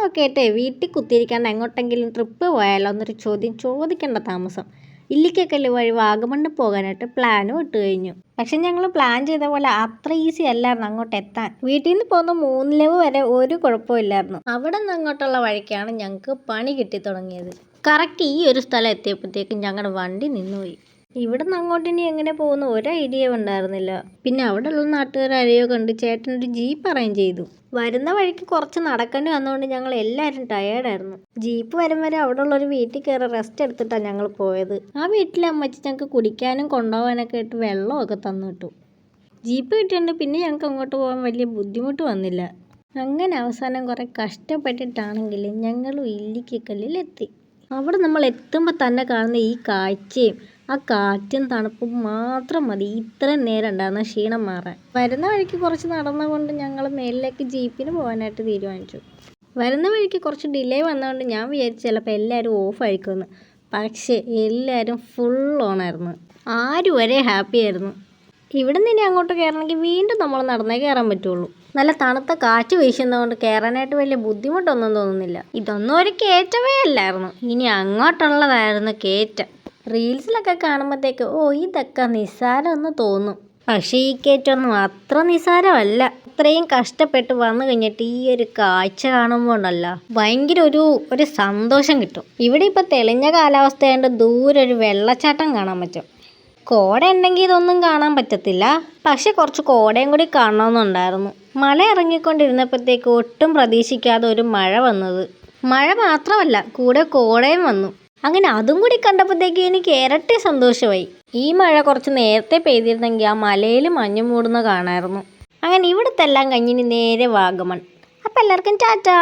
ഒക്കെ ആയിട്ടേ വീട്ടിൽ കുത്തിയിരിക്കാണ്ട് എങ്ങോട്ടെങ്കിലും ട്രിപ്പ് പോയാലോ എന്നൊരു ചോദ്യം ചോദിക്കേണ്ട താമസം. ഇല്ലിക്കക്കല്ല് വഴി വാഗമണ്ണ് പോകാനായിട്ട് പ്ലാനും ഇട്ട് കഴിഞ്ഞു. പക്ഷെ ഞങ്ങൾ പ്ലാൻ ചെയ്ത പോലെ അത്ര ഈസി അല്ലായിരുന്നു അങ്ങോട്ട് എത്താൻ. വീട്ടിൽ നിന്ന് പോകുന്ന മൂന്നിലവ് വരെ ഒരു കുഴപ്പമില്ലായിരുന്നു. അവിടെ നിന്ന് അങ്ങോട്ടുള്ള വഴിക്കാണ് ഞങ്ങൾക്ക് പണി കിട്ടി തുടങ്ങിയത്. കറക്റ്റ് ഈ ഒരു സ്ഥലം എത്തിയപ്പോഴത്തേക്കും ഞങ്ങളുടെ വണ്ടി നിന്നുപോയി. ഇവിടെ നിന്ന് അങ്ങോട്ട് ഇനി എങ്ങനെ പോകുന്ന ഒരു ഐഡിയ ഉണ്ടായിരുന്നില്ല. പിന്നെ അവിടെ ഉള്ള നാട്ടുകാർ ആരെയോ കണ്ട് ചേട്ടനൊരു ജീപ്പ് അറേഞ്ച് ചെയ്തു. വരുന്ന വഴിക്ക് കുറച്ച് നടക്കേണ്ടി വന്നുകൊണ്ട് ഞങ്ങൾ എല്ലാവരും ടയേർഡായിരുന്നു. ജീപ്പ് വരും വരെ അവിടെ ഉള്ളൊരു വീട്ടിൽ കയറി റെസ്റ്റ് എടുത്തിട്ടാണ് ഞങ്ങൾ പോയത്. ആ വീട്ടിലെ അമ്മച്ചി ഞങ്ങൾക്ക് കുടിക്കാനും കൊണ്ടുപോകാനൊക്കെ ആയിട്ട് വെള്ളമൊക്കെ തന്നു വിട്ടു. ജീപ്പ് കിട്ടിയതുകൊണ്ട് പിന്നെ ഞങ്ങൾക്ക് അങ്ങോട്ട് പോകാൻ വലിയ ബുദ്ധിമുട്ട് വന്നില്ല. അങ്ങനെ അവസാനം കുറേ കഷ്ടപ്പെട്ടിട്ടാണെങ്കിലും ഞങ്ങൾ ഇല്ലിക്കക്കല്ലിലെത്തി. അവിടെ നമ്മൾ എത്തുമ്പോൾ തന്നെ കാണുന്ന ഈ കാഴ്ചയും ആ കാറ്റും തണുപ്പും മാത്രം മതി ഇത്രയും നേരം ഉണ്ടായിരുന്ന ക്ഷീണം മാറാൻ. വരുന്ന വഴിക്ക് കുറച്ച് നടന്നുകൊണ്ട് ഞങ്ങൾ മേലിലേക്ക് ജീപ്പിന് പോകാനായിട്ട് തീരുമാനിച്ചു. വരുന്ന വഴിക്ക് കുറച്ച് ഡിലേ വന്നതുകൊണ്ട് ഞാൻ വിചാരിച്ചു ചിലപ്പോൾ എല്ലാവരും ഓഫ് ആയിരിക്കുമെന്ന്. പക്ഷേ എല്ലാവരും ഫുൾ ഓണായിരുന്നു. ആരും വരെ ഹാപ്പി ആയിരുന്നു. ഇവിടെ നിന്ന് ഇനി അങ്ങോട്ട് കയറണമെങ്കിൽ വീണ്ടും നമ്മൾ നടന്നേ കയറാൻ പറ്റുള്ളൂ. നല്ല തണുത്ത കാറ്റ് വീശുന്നതുകൊണ്ട് കയറാനായിട്ട് വലിയ ബുദ്ധിമുട്ടൊന്നും തോന്നുന്നില്ല. ഇതൊന്നും ഒരു കയറ്റമേ അല്ലായിരുന്നു, ഇനി അങ്ങോട്ടുള്ളതായിരുന്നു കയറ്റം. റീൽസിലൊക്കെ കാണുമ്പോഴത്തേക്ക് ഇതൊക്കെ നിസ്സാരമെന്ന് തോന്നും. പക്ഷേ ഈ കയറ്റമൊന്നും അത്ര നിസ്സാരമല്ല. അത്രയും കഷ്ടപ്പെട്ട് വന്നു കഴിഞ്ഞിട്ട് ഈ ഒരു കാഴ്ച കാണുമ്പോൾ ഉണ്ടല്ലോ ഭയങ്കര ഒരു സന്തോഷം കിട്ടും. ഇവിടെ ഇപ്പോൾ തെളിഞ്ഞ കാലാവസ്ഥയായതുകൊണ്ട് ദൂരെ ഒരു വെള്ളച്ചാട്ടം കാണാൻ പറ്റും. കോട ഉണ്ടെങ്കിൽ ഇതൊന്നും കാണാൻ പറ്റത്തില്ല. പക്ഷെ കുറച്ച് കോടയും കൂടി കാണണമെന്നുണ്ടായിരുന്നു. മല ഇറങ്ങിക്കൊണ്ടിരുന്നപ്പോഴത്തേക്ക് ഒട്ടും പ്രതീക്ഷിക്കാതെ ഒരു മഴ വന്നത്. മഴ മാത്രമല്ല കൂടെ കോടയും വന്നു. അങ്ങനെ അതും കൂടി കണ്ടപ്പോഴത്തേക്ക് എനിക്ക് ഇരട്ടി സന്തോഷമായി. ഈ മഴ കുറച്ച് നേരത്തെ പെയ്തിരുന്നെങ്കിൽ ആ മലയിൽ മഞ്ഞ് മൂടുന്ന കാണാമായിരുന്നു. അങ്ങനെ ഇവിടുത്തെ എല്ലാം കഴിഞ്ഞിനി നേരെ വാഗമൺ. അപ്പം എല്ലാവർക്കും ടാറ്റാ.